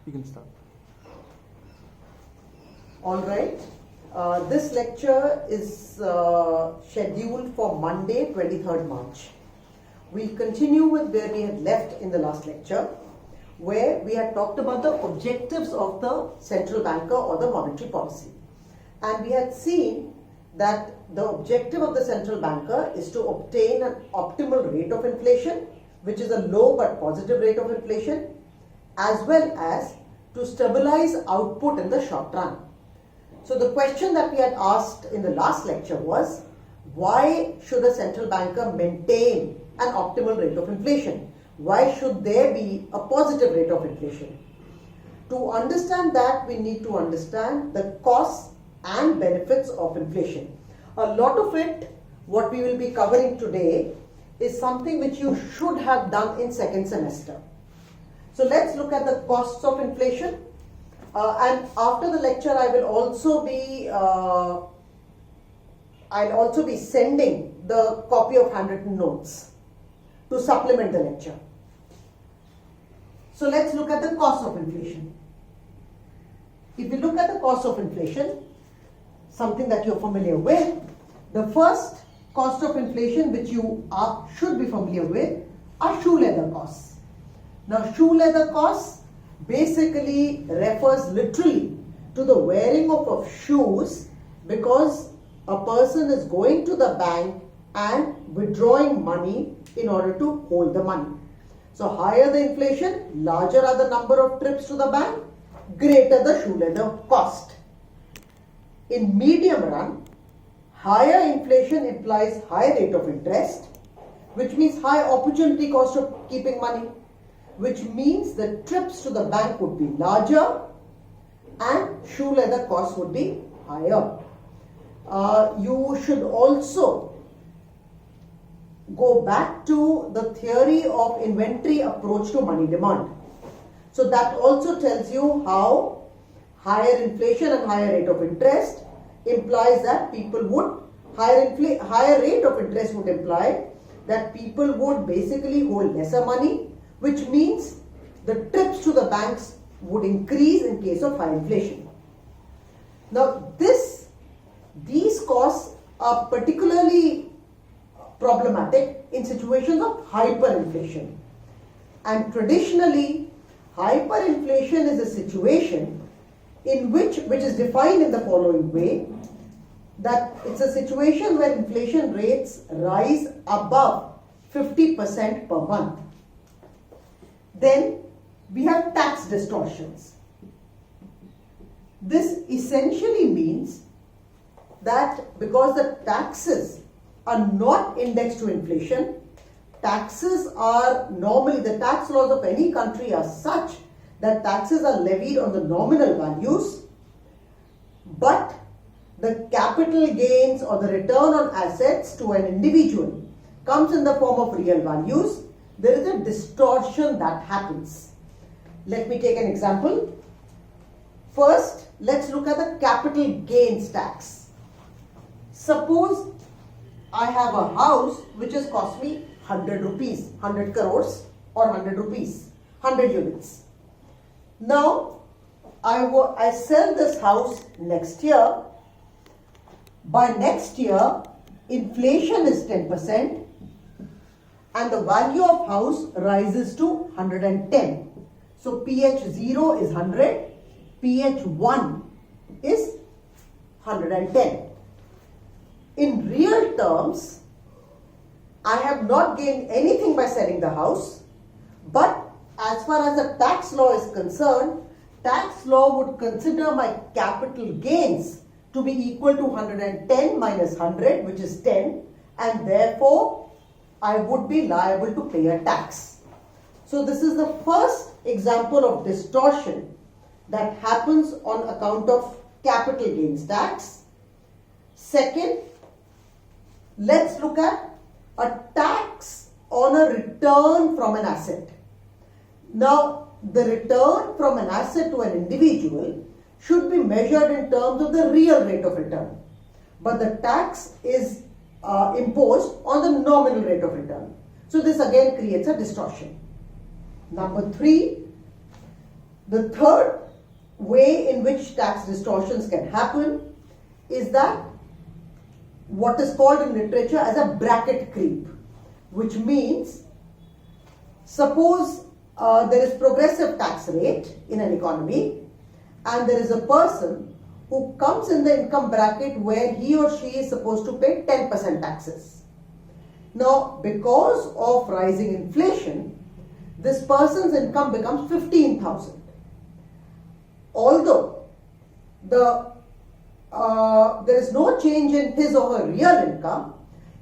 You can start. All right. This lecture is scheduled for Monday, 23rd March. We continue with where we had left in the last lecture, where we had talked about the objectives of the central banker or the monetary policy. And we had seen that the objective of the central banker is to obtain an optimal rate of inflation, which is a low but positive rate of inflation, as well as to stabilize output in the short run. So the question that we had asked in the last lecture was, why should a central banker maintain an optimal rate of inflation? Why should there be a positive rate of inflation? To understand that, we need to understand the costs and benefits of inflation. A lot of it, what we will be covering today, is something which you should have done in second semester. So let's look at the costs of inflation. And after the lecture, I will also be I'll also be sending the copy of handwritten notes to supplement the lecture. So let's look at the cost of inflation. If you look at the cost of inflation, something that you're familiar with, the first cost of inflation which you should be familiar with are shoe leather costs. Now, shoe leather costs basically refers literally to the wearing of shoes, because a person is going to the bank and withdrawing money in order to hold the money. So higher the inflation, larger are the number of trips to the bank, greater the shoe leather cost. In medium run, higher inflation implies high rate of interest, which means high opportunity cost of keeping money, which means the trips to the bank would be larger and shoe leather costs would be higher. You should also go back to the theory of inventory approach to money demand. So that also tells you how higher inflation and higher rate of interest implies that people would, higher rate of interest would imply that people would basically hold lesser money, which means the trips to the banks would increase in case of high inflation. Now these costs are particularly problematic in situations of hyperinflation. And traditionally, hyperinflation is a situation in which is defined in the following way, that it's a situation where inflation rates rise above 50% per month. Then we have tax distortions. This essentially means that because the taxes are not indexed to inflation, taxes are normally, the tax laws of any country are such that taxes are levied on the nominal values, but the capital gains or the return on assets to an individual comes in the form of real values. There is a distortion that happens. Let me take an example. First, let's look at the capital gains tax. Suppose I have a house which has cost me 100 rupees, 100 crores or 100 rupees, 100 units. Now, I sell this house next year. By next year, inflation is 10% and the value of house rises to 110. So PH0 is 100, PH1 is 110. In real terms, I have not gained anything by selling the house, but as far as the tax law is concerned, tax law would consider my capital gains to be equal to 110 minus 100, which is 10, and therefore I would be liable to pay a tax. So this is the first example of distortion that happens on account of capital gains tax. Second, let's look at a tax on a return from an asset. Now, the return from an asset to an individual should be measured in terms of the real rate of return, but the tax is imposed on the nominal rate of return. So this again creates a distortion. Number 3, The third way in which tax distortions can happen is that what is called in literature as a bracket creep, which means suppose there is progressive tax rate in an economy and there is a person who comes in the income bracket where he or she is supposed to pay 10% taxes. Now, because of rising inflation, this person's income becomes 15,000. Although there is no change in his or her real income,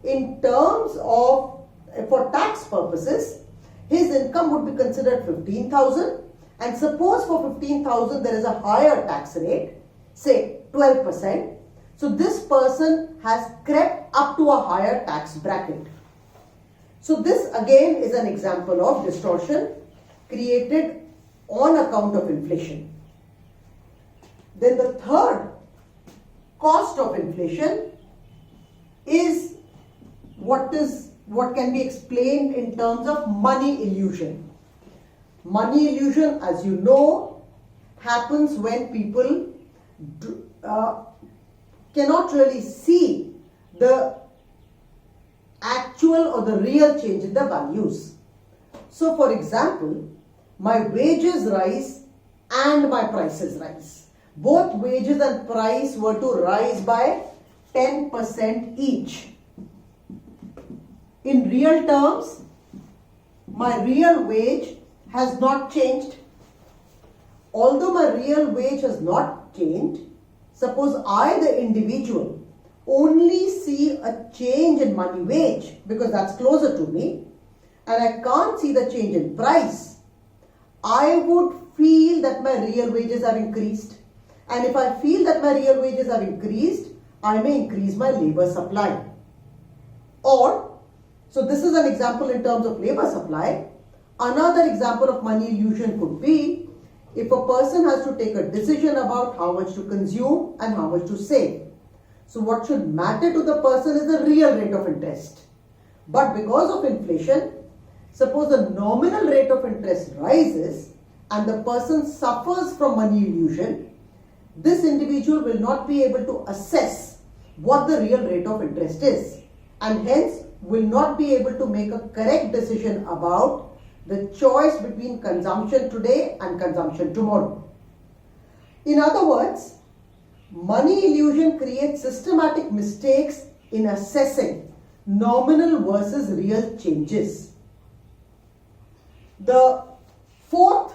in terms of, for tax purposes, his income would be considered 15,000, and suppose for 15,000 there is a higher tax rate, say 12%. So this person has crept up to a higher tax bracket. So this again is an example of distortion created on account of inflation. Then the third cost of inflation is what can be explained in terms of money illusion. Money illusion, as you know, happens when people cannot really see the actual or the real change in the values. So for example, my wages rise and my prices rise. Both wages and price were to rise by 10% each. In real terms, my real wage has not changed. Although my real wage has not changed, suppose I, the individual, only see a change in money wage because that's closer to me, and I can't see the change in price, I would feel that my real wages have increased. And if I feel that my real wages have increased, I may increase my labor supply. Or, so this is an example in terms of labor supply. Another example of money illusion could be if a person has to take a decision about how much to consume and how much to save. So what should matter to the person is the real rate of interest. But because of inflation, suppose the nominal rate of interest rises and the person suffers from money illusion, this individual will not be able to assess what the real rate of interest is, and hence will not be able to make a correct decision about the choice between consumption today and consumption tomorrow. In other words, money illusion creates systematic mistakes in assessing nominal versus real changes. The fourth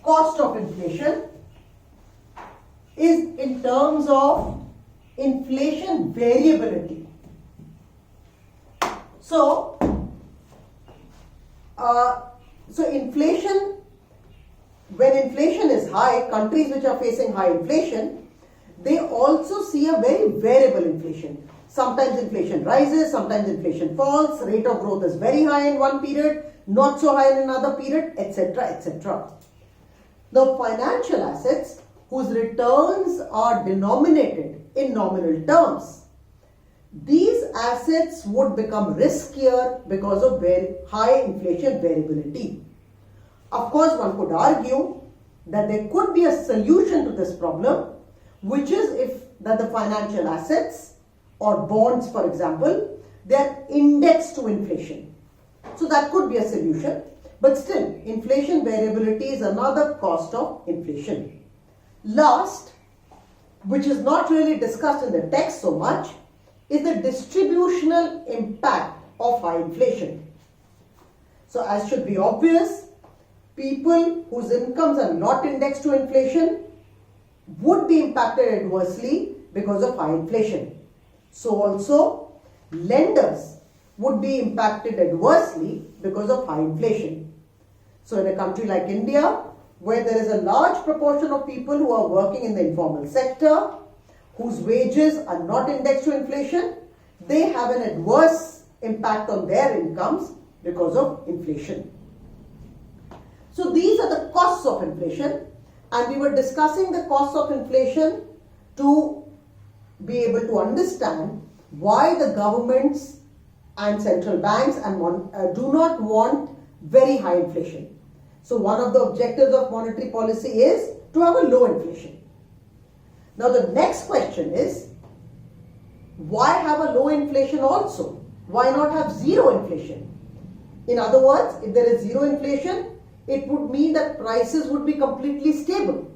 cost of inflation is in terms of inflation variability. So inflation, when inflation is high, countries which are facing high inflation, they also see a very variable inflation. Sometimes inflation rises, sometimes inflation falls, rate of growth is very high in one period, not so high in another period, etc., etc. Now, financial assets whose returns are denominated in nominal terms, these assets would become riskier because of very high inflation variability. Of course, one could argue that there could be a solution to this problem, which is that the financial assets or bonds, for example, they are indexed to inflation. So that could be a solution, but still, inflation variability is another cost of inflation. Last, which is not really discussed in the text so much, is the distributional impact of high inflation. So as should be obvious, people whose incomes are not indexed to inflation would be impacted adversely because of high inflation. So also, lenders would be impacted adversely because of high inflation. So in a country like India, where there is a large proportion of people who are working in the informal sector, whose wages are not indexed to inflation, they have an adverse impact on their incomes because of inflation. So these are the costs of inflation, and we were discussing the costs of inflation to be able to understand why the governments and central banks do not want very high inflation. So one of the objectives of monetary policy is to have a low inflation. Now the next question is, why have a low inflation also? Why not have zero inflation? In other words, if there is zero inflation, it would mean that prices would be completely stable.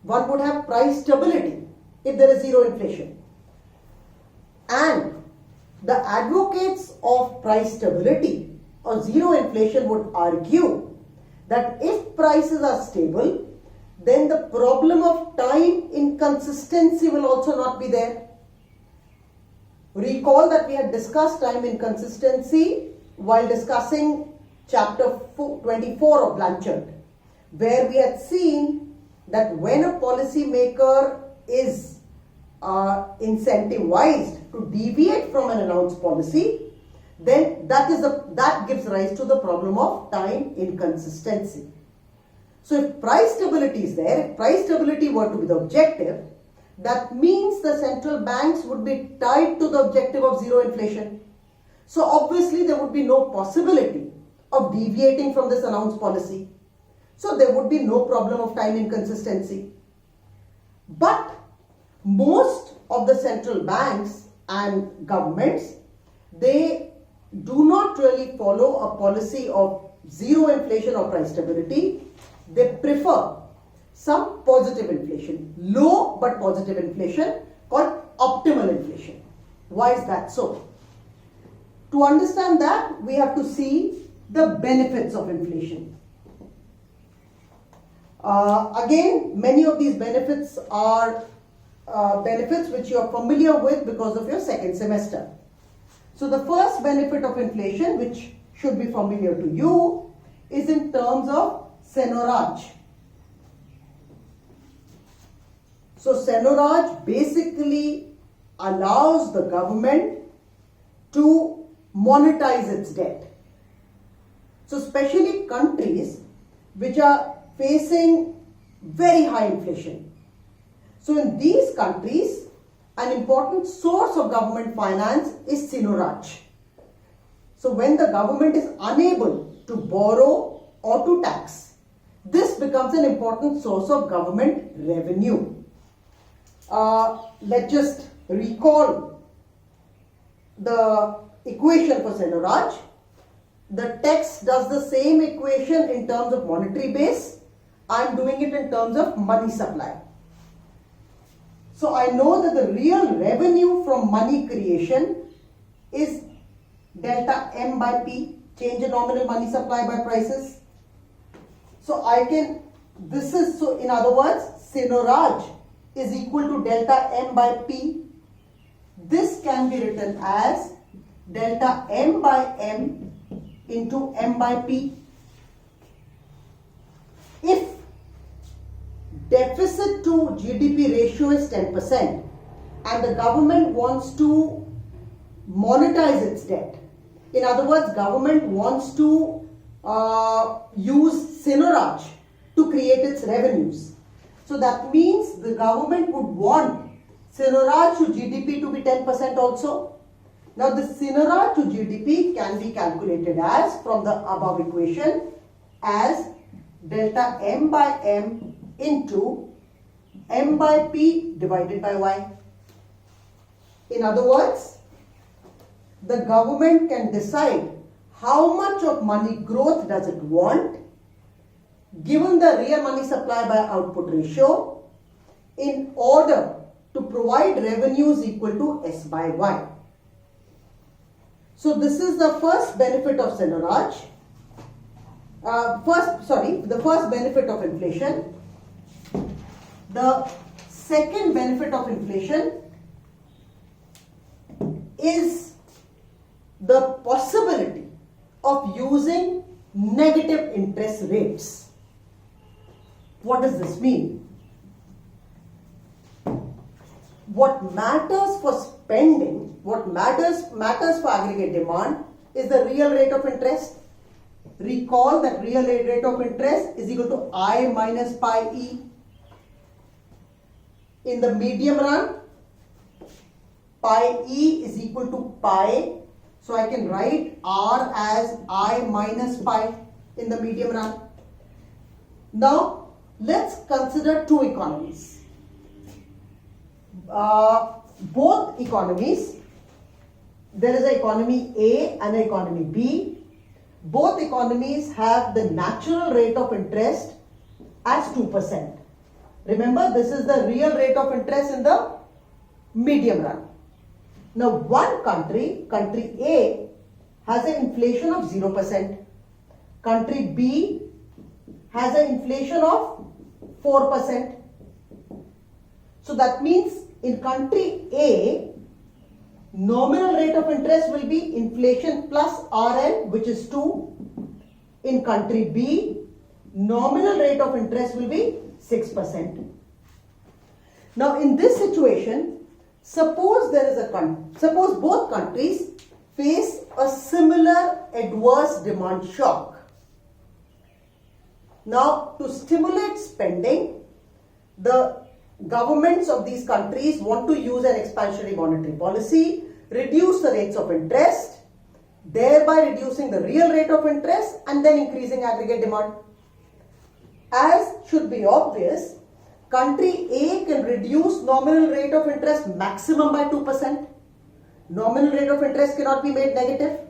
One would have price stability if there is zero inflation. And the advocates of price stability or zero inflation would argue that if prices are stable, then the problem of time inconsistency will also not be there. Recall that we had discussed time inconsistency while discussing chapter 24 of Blanchard, where we had seen that when a policymaker is incentivized to deviate from an announced policy, then that gives rise to the problem of time inconsistency. So if price stability is there, if price stability were to be the objective, that means the central banks would be tied to the objective of zero inflation. So obviously there would be no possibility of deviating from this announced policy. So there would be no problem of time inconsistency. But most of the central banks and governments, they do not really follow a policy of zero inflation or price stability. They prefer some positive inflation, low but positive inflation, called optimal inflation. Why is that so? To understand that, we have to see the benefits of inflation. Again, many of these benefits are benefits which you are familiar with because of your second semester. So the first benefit of inflation, which should be familiar to you, is in terms of seigniorage. So seigniorage basically allows the government to monetize its debt. So especially countries which are facing very high inflation. So in these countries, an important source of government finance is seigniorage. So when the government is unable to borrow or to tax, this becomes an important source of government revenue. Let's just recall the equation for seigniorage. The text does the same equation in terms of monetary base. I am doing it in terms of money supply. So I know that the real revenue from money creation is delta M by P, change in nominal money supply by prices. So in other words, seigniorage is equal to delta M by P. This can be written as delta M by M into M by P. If deficit to GDP ratio is 10% and the government wants to monetize its debt, in other words, government wants to use seigniorage to create its revenues. So that means the government would want seigniorage to GDP to be 10% also. Now the seigniorage to GDP can be calculated as, from the above equation, as delta M by M into M by P divided by Y. In other words, the government can decide how much of money growth does it want given the real money supply by output ratio in order to provide revenues equal to S by Y. So this is the first benefit of seigniorage. The first benefit of inflation. The second benefit of inflation is the possibility of using negative interest rates. What does this mean? What matters for spending, what matters for aggregate demand is the real rate of interest. Recall that real rate of interest is equal to I minus pi E. In the medium run, pi E is equal to pi. So I can write R as I minus pi in the medium run. Now, let's consider two economies. Both economies, there is an economy A and an economy B. Both economies have the natural rate of interest as 2%. Remember, this is the real rate of interest in the medium run. Now, one country, country A, has an inflation of 0%. Country B has an inflation of 4%. So that means in country A, nominal rate of interest will be inflation plus Rn, which is 2. In country B, nominal rate of interest will be 6%. Now in this situation, suppose both countries face a similar adverse demand shock. Now, to stimulate spending, the governments of these countries want to use an expansionary monetary policy, reduce the rates of interest, thereby reducing the real rate of interest and then increasing aggregate demand. As should be obvious, country A can reduce nominal rate of interest maximum by 2%. Nominal rate of interest cannot be made negative.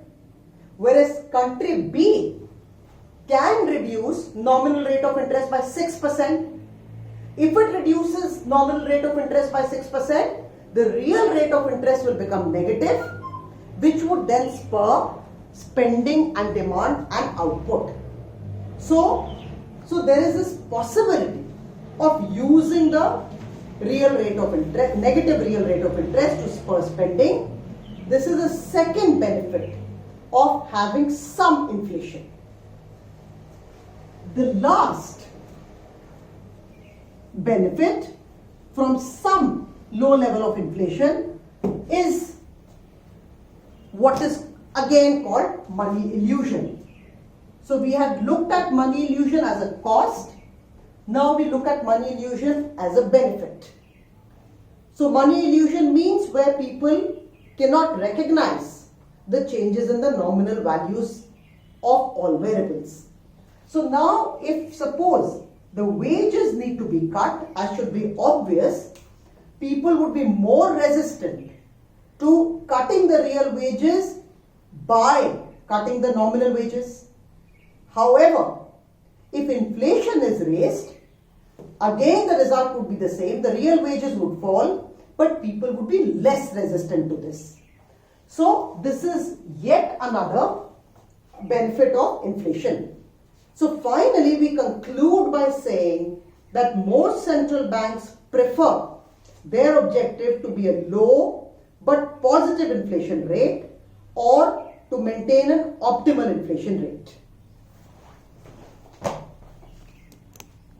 Whereas country B can reduce nominal rate of interest by 6%. If it reduces nominal rate of interest by 6%, the real rate of interest will become negative, which would then spur spending and demand and output. So there is this possibility of using the real rate of interest, negative real rate of interest to spur spending. This is the second benefit of having some inflation. The last benefit from some low level of inflation is what is again called money illusion. So we had looked at money illusion as a cost. Now we look at money illusion as a benefit. So money illusion means where people cannot recognize the changes in the nominal values of all variables. So now if suppose the wages need to be cut, as should be obvious, people would be more resistant to cutting the real wages by cutting the nominal wages. However, if inflation is raised, again the result would be the same. The real wages would fall, but people would be less resistant to this. So this is yet another benefit of inflation. So finally we conclude by saying that most central banks prefer their objective to be a low but positive inflation rate or to maintain an optimal inflation rate.